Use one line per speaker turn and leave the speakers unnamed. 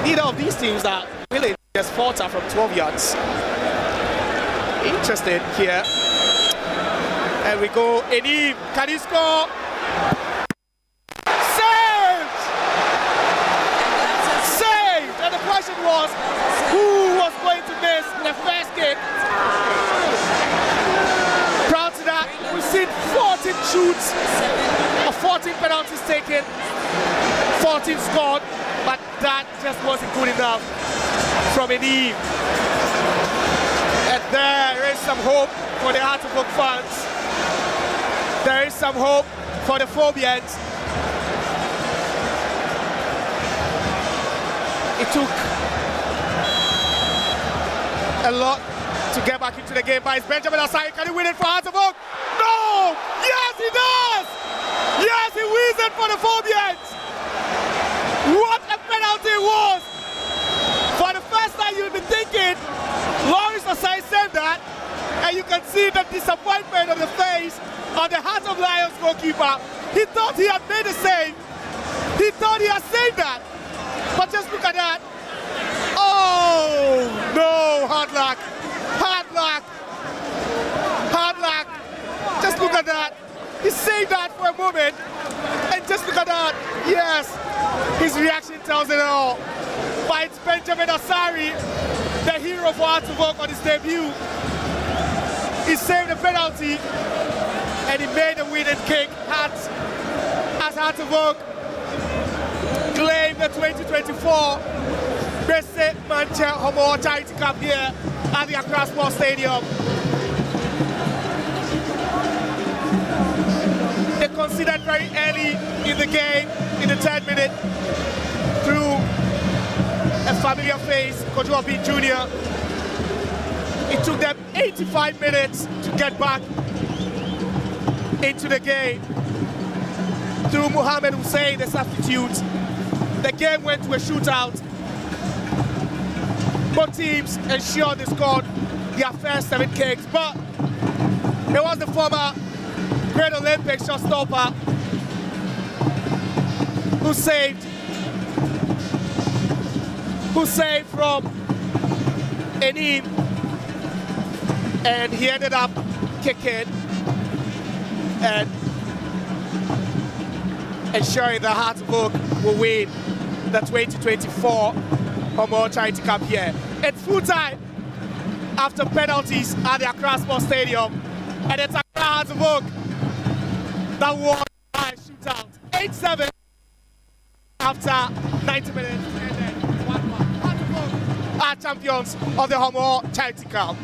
neither of these teams are willing to just falter from 12 yards. Interesting here. And we go, Enim, can he score? Saved! Saved! And the question was, who was going to miss the first kick? Proud to that, we've seen 14 shoots, 14 penalties taken, 14 scored, but that just wasn't good enough from Enim. And there is some hope for the Hearts of Oak fans. There is some hope for the Phobians. It took a lot to get back into the game, but it's Benjamin Asare. Can he win it for Hearts of Oak? No! Yes, he does! Yes, he wins it for the Phobians! What a penalty it was! For the first time you'll be thinking, Lawrence Asare saved that, and you can see the disappointment on the face of the Hearts of Lions goalkeeper. He thought he had made a save. He thought he had saved that. But just look at that. Oh, no, hard luck. Hard luck. Hard luck. Just look at that. He saved that for a moment. And just look at that. Yes, his reaction tells it all. But it's Benjamin Asare, the hero for Hearts of Oak on his debut. He saved the penalty and he made a winning kick. As Hearts of Oak claim the 2024 Besse Manche Homo Charity Cup here at the Accra Sports Stadium. They conceded very early in the game, in the 3rd minute, through a familiar face, Kojo Obi Jr. It took them 85 minutes to get back into the game. Through Mohamed Hussein, the substitute, the game went to a shootout. Both teams ensured they scored their first 7 kicks, but it was the former Great Olympic shotstopper who saved from Enim, and he ended up kicking and ensuring the Hearts of Oak will win the 2024 Homo Charity Cup here. It's full time after penalties at the Accra Sports Stadium, and it's Accra Hearts of Oak that won by a shootout. 8-7 after 90 minutes, and then 1-1. Hearts of Oak are champions of the Homo Charity Cup.